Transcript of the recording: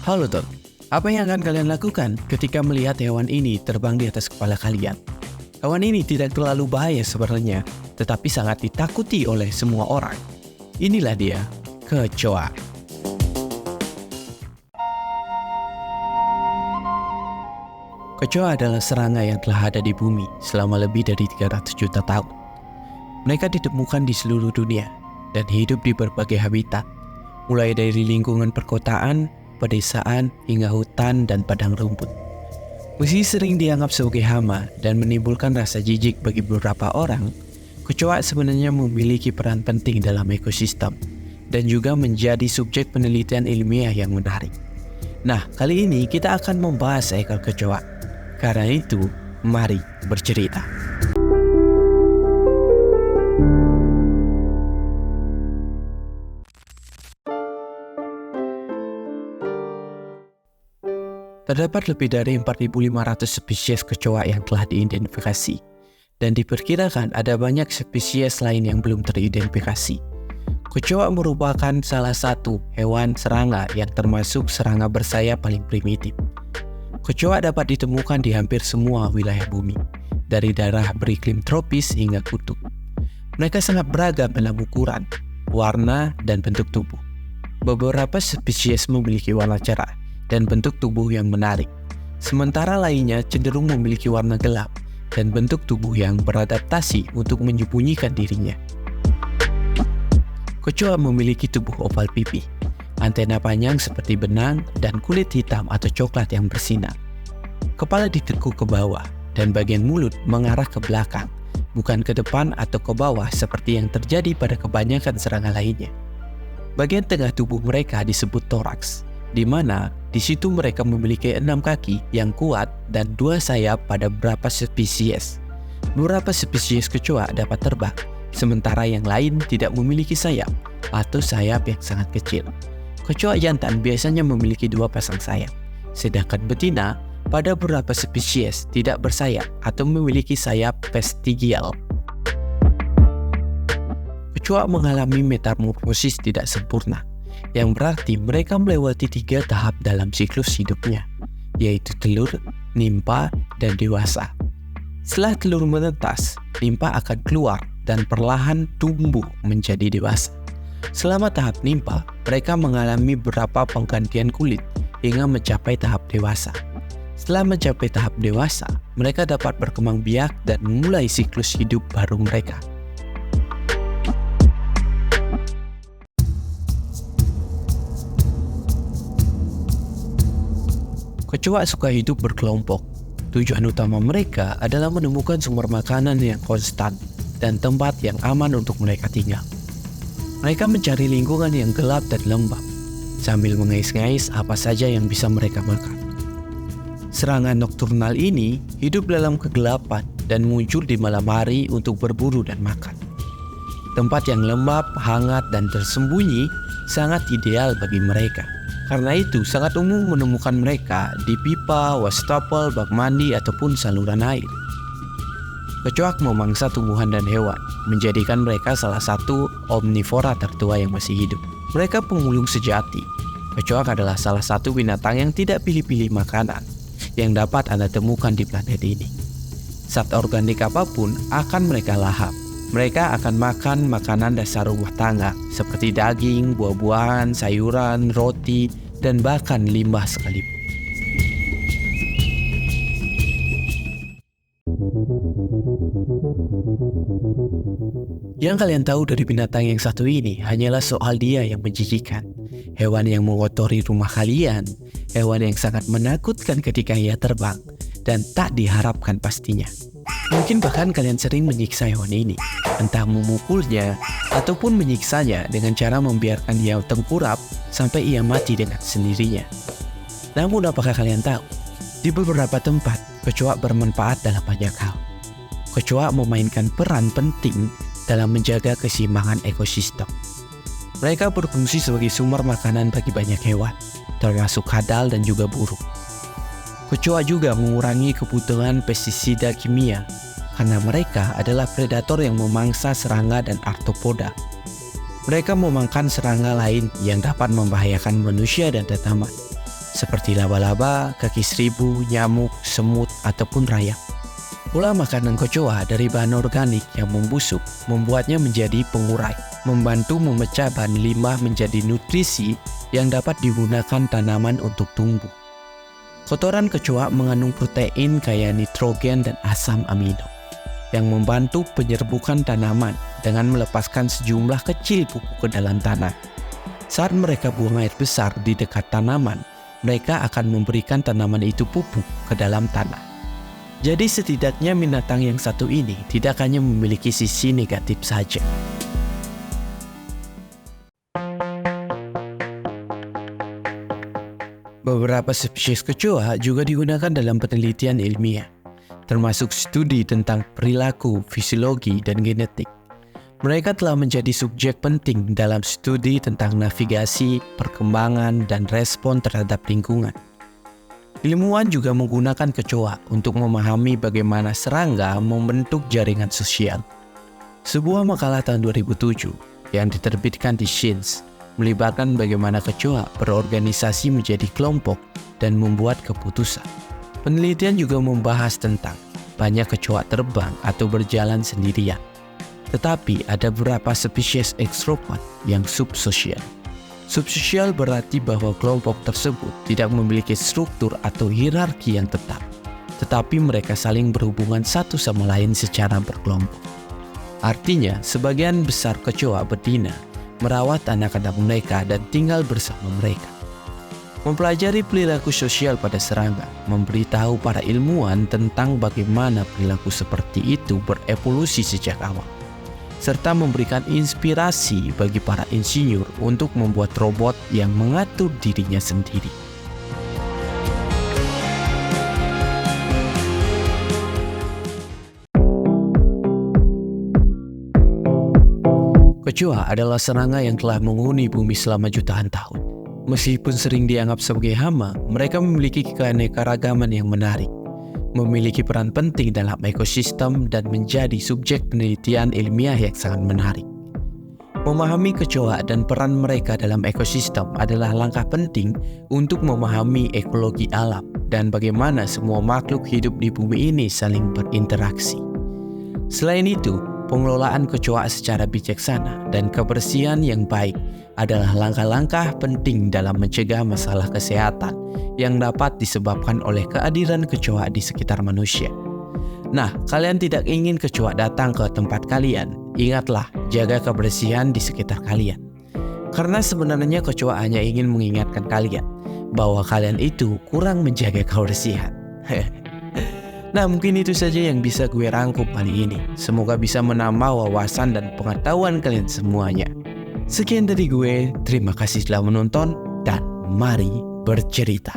Halo Tot, apa yang akan kalian lakukan ketika melihat hewan ini terbang di atas kepala kalian? Hewan ini tidak terlalu bahaya sebenarnya, tetapi sangat ditakuti oleh semua orang. Inilah dia, kecoa. Kecoa adalah serangga yang telah ada di bumi selama lebih dari 300 juta tahun. Mereka ditemukan di seluruh dunia dan hidup di berbagai habitat, mulai dari lingkungan perkotaan, pedesaan, hingga hutan dan padang rumput. Meski sering dianggap sebagai hama dan menimbulkan rasa jijik bagi beberapa orang, kecoa sebenarnya memiliki peran penting dalam ekosistem dan juga menjadi subjek penelitian ilmiah yang menarik. Nah, kali ini kita akan membahas ekor kecoa. Karena itu, mari bercerita. Terdapat lebih dari 4.500 spesies kecoa yang telah diidentifikasi, dan diperkirakan ada banyak spesies lain yang belum teridentifikasi. Kecoa merupakan salah satu hewan serangga yang termasuk serangga bersayap paling primitif. Kecoa dapat ditemukan di hampir semua wilayah bumi, dari daerah beriklim tropis hingga kutub. Mereka sangat beragam dalam ukuran, warna, dan bentuk tubuh. Beberapa spesies memiliki warna cerah dan bentuk tubuh yang menarik, sementara lainnya cenderung memiliki warna gelap dan bentuk tubuh yang beradaptasi untuk menyembunyikan dirinya. Kecoa memiliki tubuh oval pipih, antena panjang seperti benang, dan kulit hitam atau coklat yang bersinar. Kepala ditekuk ke bawah dan bagian mulut mengarah ke belakang, bukan ke depan atau ke bawah seperti yang terjadi pada kebanyakan serangga lainnya. Bagian tengah tubuh mereka disebut toraks, di mana di situ mereka memiliki 6 kaki yang kuat dan 2 sayap pada beberapa spesies. Beberapa spesies kecoa dapat terbang, sementara yang lain tidak memiliki sayap atau sayap yang sangat kecil. Kecoa jantan biasanya memiliki 2 pasang sayap, sedangkan betina pada beberapa spesies tidak bersayap atau memiliki sayap vestigial. Kecoa mengalami metamorfosis tidak sempurna, yang berarti mereka melewati 3 tahap dalam siklus hidupnya, yaitu telur, nimpa, dan dewasa. Setelah telur menetas, nimpa akan keluar dan perlahan tumbuh menjadi dewasa. Selama tahap nimpa, mereka mengalami beberapa penggantian kulit hingga mencapai tahap dewasa. Setelah mencapai tahap dewasa, mereka dapat berkembang biak dan memulai siklus hidup baru mereka. Kecoa suka hidup berkelompok. Tujuan utama mereka adalah menemukan sumber makanan yang konstan dan tempat yang aman untuk mereka tinggal. Mereka mencari lingkungan yang gelap dan lembab, sambil mengais-ngais apa saja yang bisa mereka makan. Serangga nokturnal ini hidup dalam kegelapan dan muncul di malam hari untuk berburu dan makan. Tempat yang lembab, hangat, dan tersembunyi sangat ideal bagi mereka. Karena itu, sangat umum menemukan mereka di pipa, wastafel, bak mandi, ataupun saluran air. Kecoa memangsa tumbuhan dan hewan, menjadikan mereka salah satu omnivora tertua yang masih hidup. Mereka pengulung sejati. Kecoa adalah salah satu binatang yang tidak pilih-pilih makanan yang dapat Anda temukan di planet ini. Zat organik apapun akan mereka lahap. Mereka akan makan makanan dasar rumah tangga seperti daging, buah-buahan, sayuran, roti, dan bahkan limbah sekalipun. Yang kalian tahu dari binatang yang satu ini hanyalah soal dia yang menjijikan. Hewan yang mengotori rumah kalian, hewan yang sangat menakutkan ketika ia terbang, dan tak diharapkan pastinya. Mungkin bahkan kalian sering menyiksa hewan ini, entah memukulnya ataupun menyiksanya dengan cara membiarkan dia tengkurap sampai ia mati dengan sendirinya. Namun apakah kalian tahu, di beberapa tempat kecoa bermanfaat dalam banyak hal. Kecoa memainkan peran penting dalam menjaga keseimbangan ekosistem. Mereka berfungsi sebagai sumber makanan bagi banyak hewan, termasuk kadal dan juga burung. Kecoa juga mengurangi kebutuhan pestisida kimia karena mereka adalah predator yang memangsa serangga dan arthropoda. Mereka memakan serangga lain yang dapat membahayakan manusia dan tanaman. seperti laba-laba, kaki seribu, nyamuk, semut, ataupun rayap. Pola makanan kecoa dari bahan organik yang membusuk membuatnya menjadi pengurai, membantu memecah bahan limbah menjadi nutrisi yang dapat digunakan tanaman untuk tumbuh. Kotoran kecoa mengandung protein kaya nitrogen dan asam amino yang membantu penyerbukan tanaman dengan melepaskan sejumlah kecil pupuk ke dalam tanah. Saat mereka buang air besar di dekat tanaman, mereka akan memberikan tanaman itu pupuk ke dalam tanah. Jadi setidaknya binatang yang satu ini tidak hanya memiliki sisi negatif saja. Beberapa spesies kecoa juga digunakan dalam penelitian ilmiah, termasuk studi tentang perilaku, fisiologi, dan genetik. Mereka telah menjadi subjek penting dalam studi tentang navigasi, perkembangan, dan respon terhadap lingkungan. Ilmuwan juga menggunakan kecoa untuk memahami bagaimana serangga membentuk jaringan sosial. Sebuah makalah tahun 2007 yang diterbitkan di Science melibatkan bagaimana kecoa berorganisasi menjadi kelompok dan membuat keputusan. Penelitian juga membahas tentang banyak kecoa terbang atau berjalan sendirian. Tetapi ada beberapa spesies ekstrovert yang subsosial. Subsosial berarti bahwa kelompok tersebut tidak memiliki struktur atau hierarki yang tetap, tetapi mereka saling berhubungan satu sama lain secara berkelompok. Artinya, sebagian besar kecoa betina merawat anak-anak mereka dan tinggal bersama mereka. Mempelajari perilaku sosial pada serangga memberitahu para ilmuwan tentang bagaimana perilaku seperti itu berevolusi sejak awal, serta memberikan inspirasi bagi para insinyur untuk membuat robot yang mengatur dirinya sendiri. Kecoa adalah serangga yang telah menghuni bumi selama jutaan tahun. Meskipun sering dianggap sebagai hama, mereka memiliki keanekaragaman yang menarik, memiliki peran penting dalam ekosistem, dan menjadi subjek penelitian ilmiah yang sangat menarik. Memahami kecoa dan peran mereka dalam ekosistem adalah langkah penting untuk memahami ekologi alam dan bagaimana semua makhluk hidup di bumi ini saling berinteraksi. Selain itu, pengelolaan kecoa secara bijaksana dan kebersihan yang baik adalah langkah-langkah penting dalam mencegah masalah kesehatan yang dapat disebabkan oleh kehadiran kecoa di sekitar manusia. Nah, kalian tidak ingin kecoa datang ke tempat kalian, ingatlah jaga kebersihan di sekitar kalian. Karena sebenarnya kecoa hanya ingin mengingatkan kalian bahwa kalian itu kurang menjaga kebersihan. Nah, mungkin itu saja yang bisa gue rangkum kali ini. Semoga bisa menambah wawasan dan pengetahuan kalian semuanya. Sekian dari gue, terima kasih telah menonton dan mari bercerita.